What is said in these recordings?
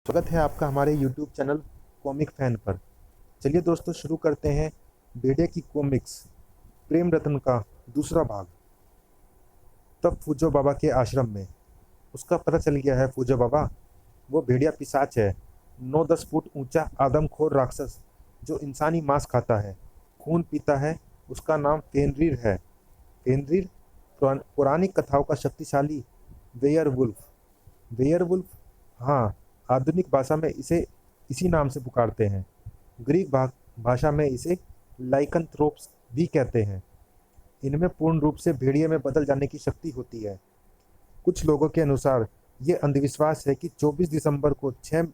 स्वागत है आपका हमारे YouTube चैनल कॉमिक फैन पर। चलिए दोस्तों शुरू करते हैं भेड़िया की कॉमिक्स प्रेम रतन का दूसरा भाग। तब फूजो बाबा के आश्रम में उसका पता चल गया है। फूजो बाबा वो भेड़िया पिशाच है, 9-10 फुट ऊंचा आदमखोर राक्षस जो इंसानी मांस खाता है, खून पीता है। उसका नाम फेनरीर है। फेनरीर पौराणिक कथाओं का शक्तिशाली वेयरवुल्फ। वेयरवुल्फ, हाँ, आधुनिक भाषा में इसे इसी नाम से पुकारते हैं। ग्रीक भाषा में इसे लाइकनथ्रोप्स भी कहते हैं। इनमें पूर्ण रूप से भेड़िए में बदल जाने की शक्ति होती है। कुछ लोगों के अनुसार ये अंधविश्वास है कि 24 दिसंबर को 6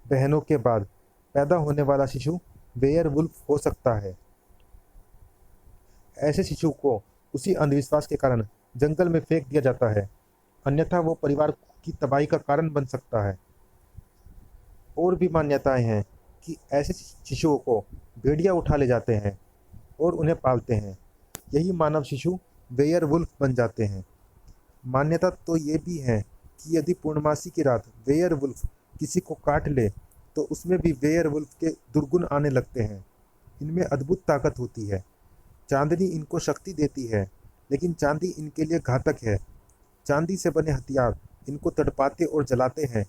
बहनों के बाद पैदा होने वाला शिशु वेयरवुल्फ हो सकता है। ऐसे शिशु को उसी अंधविश्वास के कारण जंगल में फेंक दिया जाता है, अन्यथा वो परिवार की तबाही का कारण बन सकता है। और भी मान्यताएं हैं कि ऐसे शिशुओं को भेड़िया उठा ले जाते हैं और उन्हें पालते हैं। यही मानव शिशु वेयरवुल्फ बन जाते हैं। मान्यता तो ये भी है कि यदि पूर्णमासी की रात वेयरवुल्फ किसी को काट ले तो उसमें भी वेयरवुल्फ के दुर्गुण आने लगते हैं। इनमें अद्भुत ताकत होती है। चांदनी इनको शक्ति देती है, लेकिन चांदी इनके लिए घातक है। चांदी से बने हथियार इनको तड़पाते और जलाते हैं।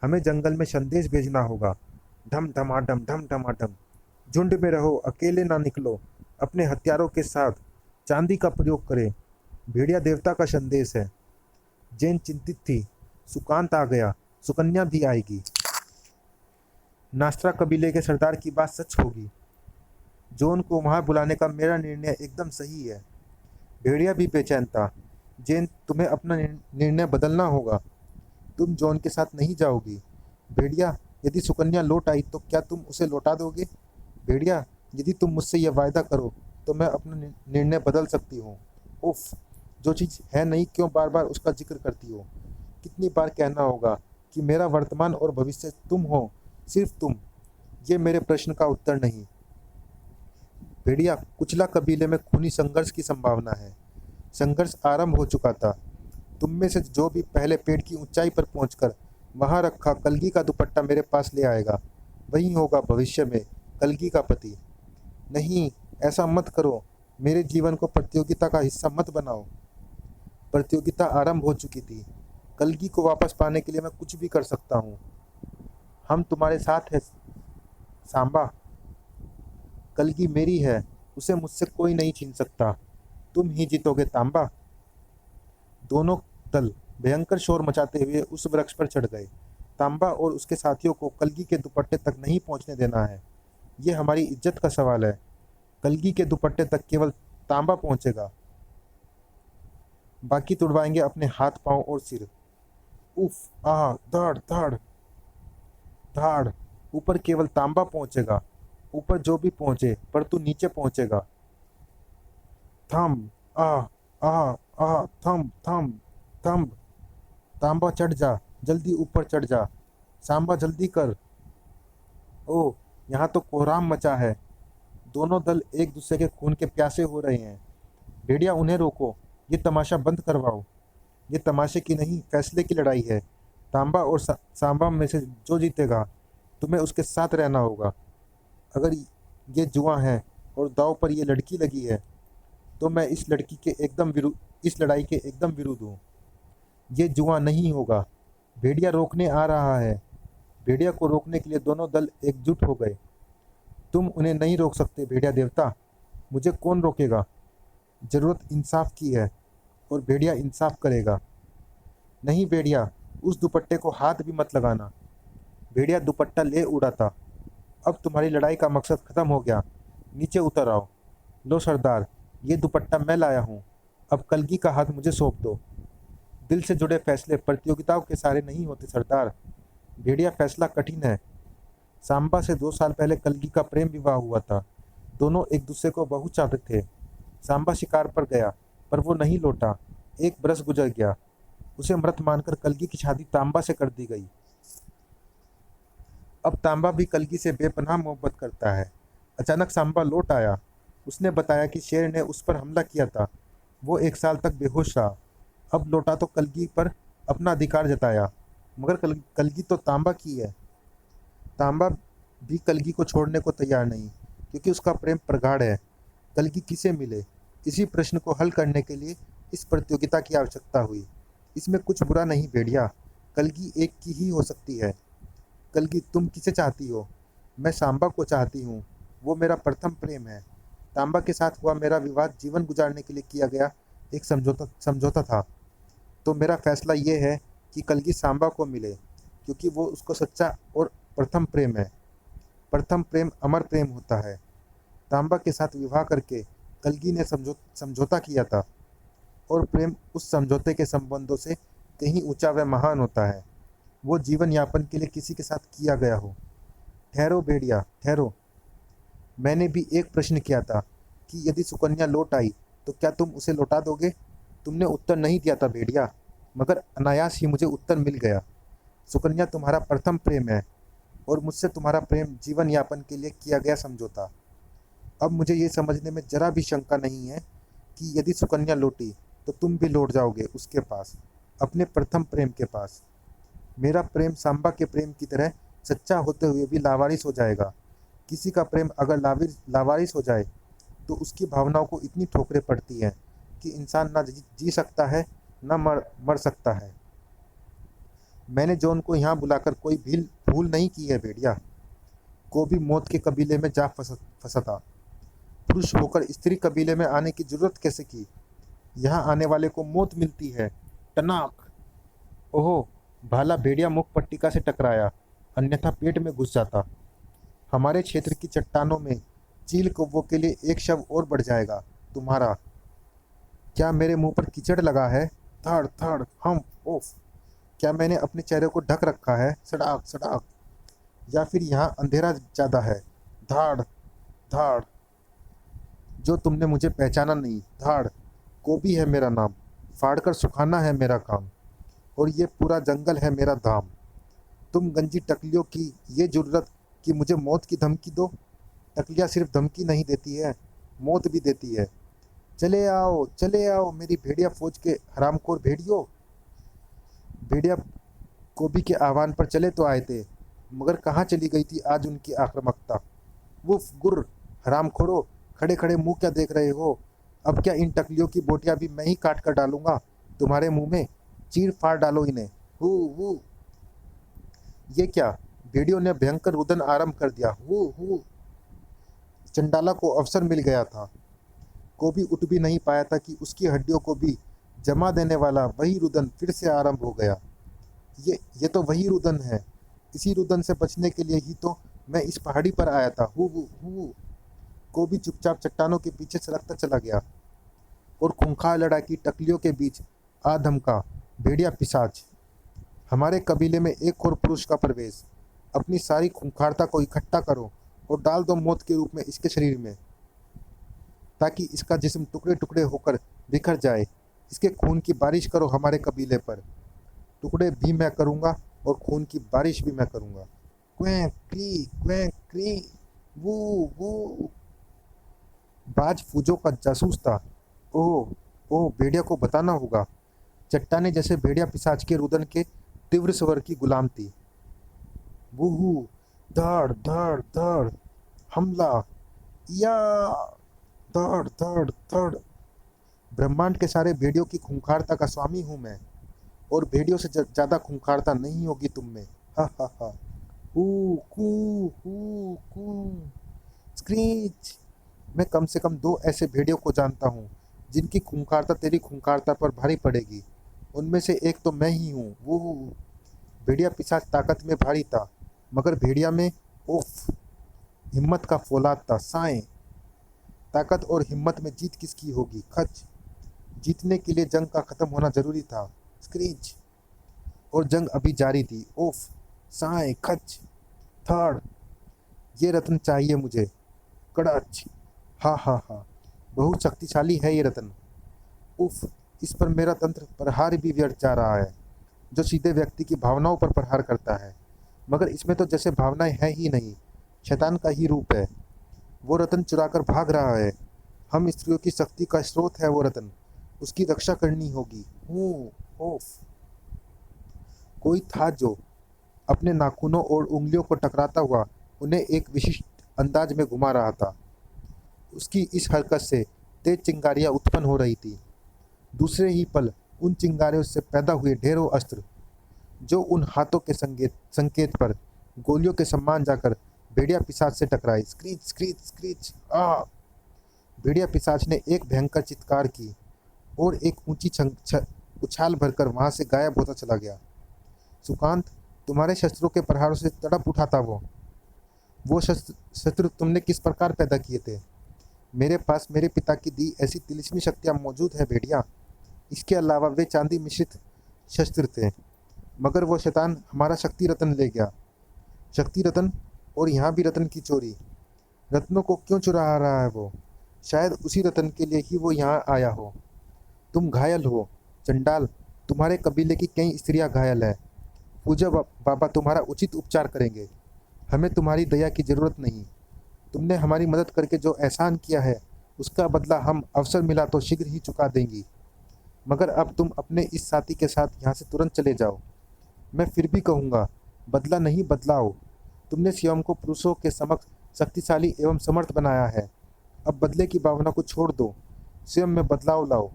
हमें जंगल में संदेश भेजना होगा, ढम ढमाढम ढम ढमाढम। झुंड में रहो, अकेले ना निकलो, अपने हथियारों के साथ चांदी का प्रयोग करें। भेड़िया देवता का संदेश है। जैन चिंतित थी। सुकांत आ गया, सुकन्या भी आएगी। नास्त्रा कबीले के सरदार की बात सच होगी। जॉन को वहां बुलाने का मेरा निर्णय एकदम सही है। भेड़िया भी बेचैन था। जैन, तुम्हें अपना निर्णय बदलना होगा। तुम जॉन के साथ नहीं जाओगी। भेड़िया, यदि सुकन्या लौट आई तो क्या तुम उसे लौटा दोगे? भेड़िया, यदि तुम मुझसे यह वायदा करो तो मैं अपना निर्णय बदल सकती हूँ। उफ, जो चीज़ है नहीं क्यों बार बार उसका जिक्र करती हो? कितनी बार कहना होगा कि मेरा वर्तमान और भविष्य तुम हो, सिर्फ तुम। ये मेरे प्रश्न का उत्तर नहीं। भेड़िया, कुचला कबीले में खूनी संघर्ष की संभावना है। संघर्ष आरंभ हो चुका था। तुम में से जो भी पहले पेड़ की ऊंचाई पर पहुंचकर वहां रखा कलगी का दुपट्टा मेरे पास ले आएगा, वही होगा भविष्य में कलगी का पति। नहीं, ऐसा मत करो। मेरे जीवन को प्रतियोगिता का हिस्सा मत बनाओ। प्रतियोगिता आरंभ हो चुकी थी। कलगी को वापस पाने के लिए मैं कुछ भी कर सकता हूँ। हम तुम्हारे साथ हैं, सांबा। कलगी मेरी है, उसे मुझसे कोई नहीं छीन सकता। तुम ही जीतोगे, तांबा। दोनों दल भयंकर शोर मचाते हुए उस वृक्ष पर चढ़ गए। तांबा और उसके साथियों को कलगी के दुपट्टे तक नहीं पहुंचने देना है। ये हमारी इज्जत का सवाल है। कलगी के दुपट्टे तक केवल तांबा पहुंचेगा, बाकी तुड़वाएंगे अपने हाथ पांव और सिर। उफ, आह, धाड़ धाड़ धाड़। ऊपर केवल तांबा पहुंचेगा। ऊपर जो भी पहुंचे, पर तू नीचे पहुंचेगा। थम, आह, आह, आह, थम थम थम। तांबा चढ़ जा, जल्दी ऊपर चढ़ जा। सांबा जल्दी कर। ओह, यहाँ तो कोहराम मचा है। दोनों दल एक दूसरे के खून के प्यासे हो रहे हैं। भेड़िया, उन्हें रोको। ये तमाशा बंद करवाओ। ये तमाशे की नहीं, फैसले की लड़ाई है। तांबा और सांबा में से जो जीतेगा, तुम्हें उसके साथ रहना होगा। अगर ये जुआ है और दांव पर ये लड़की लगी है, तो मैं इस लड़ाई के एकदम विरुद्ध हूँ। ये जुआ नहीं होगा। भेड़िया रोकने आ रहा है। भेड़िया को रोकने के लिए दोनों दल एकजुट हो गए। तुम उन्हें नहीं रोक सकते भेड़िया देवता। मुझे कौन रोकेगा? जरूरत इंसाफ की है और भेड़िया इंसाफ करेगा। नहीं भेड़िया, उस दुपट्टे को हाथ भी मत लगाना। भेड़िया दुपट्टा ले उड़ा था। अब तुम्हारी लड़ाई का मकसद खत्म हो गया। नीचे उतर आओ। लो सरदार, ये दुपट्टा मैं लाया हूँ। अब कलगी का हाथ मुझे सौंप दो। दिल से जुड़े फैसले प्रतियोगिताओं के सारे नहीं होते सरदार। भेड़िया, फैसला कठिन है। सांबा से 2 साल पहले कलगी का प्रेम विवाह हुआ था। दोनों एक दूसरे को बहुत चाहते थे। सांबा शिकार पर गया, पर वो नहीं लौटा। 1 बरस गुजर गया। उसे मृत मानकर कलगी की शादी तांबा से कर दी गई। अब तांबा भी कलगी से बेपनाह मोहब्बत करता है। अचानक सांबा लौट आया। उसने बताया कि शेर ने उस पर हमला किया था। वो 1 साल तक बेहोश रहा। अब लौटा तो कलगी पर अपना अधिकार जताया। मगर कलगी तो तांबा की है। तांबा भी कलगी को छोड़ने को तैयार नहीं, क्योंकि उसका प्रेम प्रगाढ़ है। कलगी किसे मिले? इसी प्रश्न को हल करने के लिए इस प्रतियोगिता की आवश्यकता हुई। इसमें कुछ बुरा नहीं भेड़िया, कलगी एक की ही हो सकती है। कलगी, तुम किसे चाहती हो? मैं सांबा को चाहती हूँ। वो मेरा प्रथम प्रेम है। तांबा के साथ हुआ मेरा विवाह जीवन गुजारने के लिए किया गया एक समझौता समझौता था। तो मेरा फैसला ये है कि कलगी सांबा को मिले, क्योंकि वो उसको सच्चा और प्रथम प्रेम है। प्रथम प्रेम अमर प्रेम होता है। तांबा के साथ विवाह करके कलगी ने समझौता किया था, और प्रेम उस समझौते के संबंधों से कहीं ऊंचा व महान होता है। वो जीवन यापन के लिए किसी के साथ किया गया हो। ठहरो भेड़िया, ठहरो। मैंने भी एक प्रश्न किया था कि यदि सुकन्या लौट आई तो क्या तुम उसे लौटा दोगे? तुमने उत्तर नहीं दिया था भेड़िया, मगर अनायास ही मुझे उत्तर मिल गया। सुकन्या तुम्हारा प्रथम प्रेम है, और मुझसे तुम्हारा प्रेम जीवन यापन के लिए किया गया समझौता। अब मुझे ये समझने में जरा भी शंका नहीं है कि यदि सुकन्या लौटी तो तुम भी लौट जाओगे उसके पास, अपने प्रथम प्रेम के पास। मेरा प्रेम सांबा के प्रेम की तरह सच्चा होते हुए भी लावारिस हो जाएगा। किसी का प्रेम अगर लावारिस हो जाए तो उसकी भावनाओं को इतनी ठोकरें पड़ती हैं कि इंसान ना जी सकता है, ना मर सकता है। मैंने जॉन को यहाँ बुलाकर कोई भील भूल नहीं की है भेड़िया। को भी मौत के कबीले में जा फंसा था। पुरुष होकर स्त्री कबीले में आने की जरूरत कैसे की? यहाँ आने वाले को मौत मिलती है। टनाक! ओहो! भाला भेड़िया मुख पट्टिका से टकराया, अन्यथा पेट में घुस जाता। हमारे क्षेत्र की चट्टानों में चील कौवों के लिए एक शव और बढ़ जाएगा। तुम्हारा क्या मेरे मुंह पर कीचड़ लगा है? धड़ धड़ हम ओफ! क्या मैंने अपने चेहरे को ढक रखा है? सड़ाक सड़ाक! या फिर यहाँ अंधेरा ज़्यादा है? धाड़ धाड़! जो तुमने मुझे पहचाना नहीं। धाड़! कोबी है मेरा नाम, फाड़कर सुखाना है मेरा काम, और ये पूरा जंगल है मेरा धाम। तुम गंजी टकलियों की ये जुर्रत कि मुझे मौत की धमकी दो। टकलियाँ सिर्फ धमकी नहीं देती है, मौत भी देती है। चले आओ मेरी भेड़िया फौज के हरामखोर भेड़ियों। भेड़िया कोबी के आह्वान पर चले तो आए थे, मगर कहाँ चली गई थी आज उनकी आक्रामकता? वुफ गुर्र! हरामखोरों, खड़े खड़े मुंह क्या देख रहे हो? अब क्या इन टकलियों की बोटियां भी मैं ही काट कर डालूंगा तुम्हारे मुंह में? चीर फाड़ डालो इन्हें। Who who! ये क्या? भेड़ियों ने भयंकर रुदन आरंभ कर दिया। Who who! चंडाला को अवसर मिल गया था। कोबी उठ भी नहीं पाया था कि उसकी हड्डियों को भी जमा देने वाला वही रुदन फिर से आरंभ हो गया। ये तो वही रुदन है। इसी रुदन से बचने के लिए ही तो मैं इस पहाड़ी पर आया था। Who who who! कोबी चुपचाप चट्टानों के पीछे सरकता चला गया, और खूंखार लड़ाई की टकलियों के बीच आ धमका भेड़िया पिशाच। हमारे कबीले में एक और पुरुष का प्रवेश। अपनी सारी खूंखारता को इकट्ठा करो और डाल दो मौत के रूप में इसके शरीर में, ताकि इसका जिस्म टुकड़े टुकड़े होकर बिखर जाए। इसके खून की बारिश करो हमारे कबीले पर। टुकड़े भी मैं करूँगा और खून की बारिश भी मैं करूँगा। क्वें क्री वू वू! बाज फूजों का जासूस था। ओह ओह! भेड़िया को बताना होगा। चट्टाने जैसे भेड़िया पिशाच के रुदन के तीव्र स्वर की गुलाम थी। वूहू! धड़ धड़ धड़! हमला! या! धड़ धड़ धड़! ब्रह्मांड के सारे भेड़ियों की खूंखारता का स्वामी हूँ मैं, और भेड़ियों से ज्यादा खूंखारता नहीं होगी तुम में। हा हा हा! हू कू! स्क्रीच! मैं कम से कम दो ऐसे भेड़ियों को जानता हूँ जिनकी खूंखारता तेरी खूंखारता पर भारी पड़ेगी। उनमें से एक तो मैं ही हूँ। वो भेड़िया पिशाच ताकत में भारी था, मगर भेड़िया में उफ हिम्मत का फौलाद था। साएं! ताकत और हिम्मत में जीत किसकी होगी? खच! जीतने के लिए जंग का खत्म होना जरूरी था। स्क्रीच! और जंग अभी जारी थी। उफ! साएं! खच! थड़! ये रत्न चाहिए मुझे। कड़ाच! हा हा हा! बहुत शक्तिशाली है ये रत्न। उफ! इस पर मेरा तंत्र प्रहार भी व्यर्थ जा रहा है, जो सीधे व्यक्ति की भावनाओं पर प्रहार करता है। मगर इसमें तो जैसे भावनाएं है ही नहीं, शैतान का ही रूप है। वो रतन चुराकर भाग रहा है। हम स्त्रियों की शक्ति का स्रोत है वो रतन। उसकी रक्षा करनी होगी। हूँ! ओफ! कोई था जो अपने नाखूनों और उंगलियों को टकराता हुआ उन्हें एक विशिष्ट अंदाज में घुमा रहा था। उसकी इस हरकत से तेज चिंगारियां उत्पन्न हो रही थी। दूसरे ही पल उन चिंगारियों से पैदा हुए ढेरों अस्त्र, जो उन हाथों के संकेत संकेत पर गोलियों के समान जाकर भेड़िया पिशाच से टकराए। स्क्रीच स्क्रीच स्क्रीच आ! भेड़िया पिशाच ने एक भयंकर चित्कार की और एक ऊंची उछाल भरकर वहां से गायब होता चला गया। सुकांत, तुम्हारे शस्त्रों के प्रहारों से तड़प उठा था वो शस्त्र तुमने किस प्रकार पैदा किए थे? मेरे पास मेरे पिता की दी ऐसी तिलिस्मी शक्तियाँ मौजूद है भेड़िया। इसके अलावा वे चांदी मिश्रित शस्त्र थे, मगर वो शैतान हमारा शक्ति रत्न ले गया। शक्ति रत्न? और यहाँ भी रत्न की चोरी। रत्नों को क्यों चुरा रहा है वो? शायद उसी रत्न के लिए ही वो यहाँ आया हो। तुम घायल हो चंडाल, तुम्हारे कबीले की कई स्त्रियां घायल है। पूजा बाबा तुम्हारा उचित उपचार करेंगे। हमें तुम्हारी दया की जरूरत नहीं। तुमने हमारी मदद करके जो एहसान किया है उसका बदला हम अवसर मिला तो शीघ्र ही चुका देंगी। मगर अब तुम अपने इस साथी के साथ यहाँ से तुरंत चले जाओ। मैं फिर भी कहूँगा, बदला नहीं बदलाओ। तुमने स्वयं को पुरुषों के समक्ष शक्तिशाली एवं समर्थ बनाया है। अब बदले की भावना को छोड़ दो, स्वयं में बदलाव लाओ।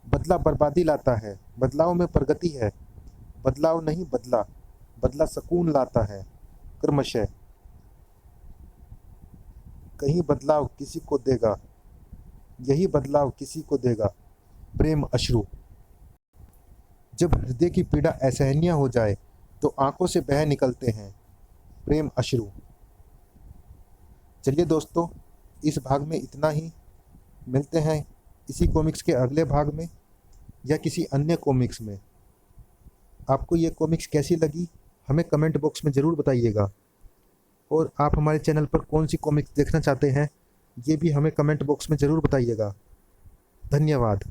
बदला बर्बादी लाता है, बदलाव में प्रगति है। बदलाव नहीं बदला, बदला सुकून लाता है। क्रमशः कहीं बदलाव किसी को देगा, यही बदलाव किसी को देगा। प्रेम अश्रु। जब हृदय की पीड़ा असहनीय हो जाए तो आंखों से बह निकलते हैं प्रेम अश्रु। चलिए दोस्तों, इस भाग में इतना ही। मिलते हैं इसी कॉमिक्स के अगले भाग में या किसी अन्य कॉमिक्स में। आपको ये कॉमिक्स कैसी लगी हमें कमेंट बॉक्स में ज़रूर बताइएगा। और आप हमारे चैनल पर कौन सी कॉमिक्स देखना चाहते हैं ये भी हमें कमेंट बॉक्स में ज़रूर बताइएगा। धन्यवाद।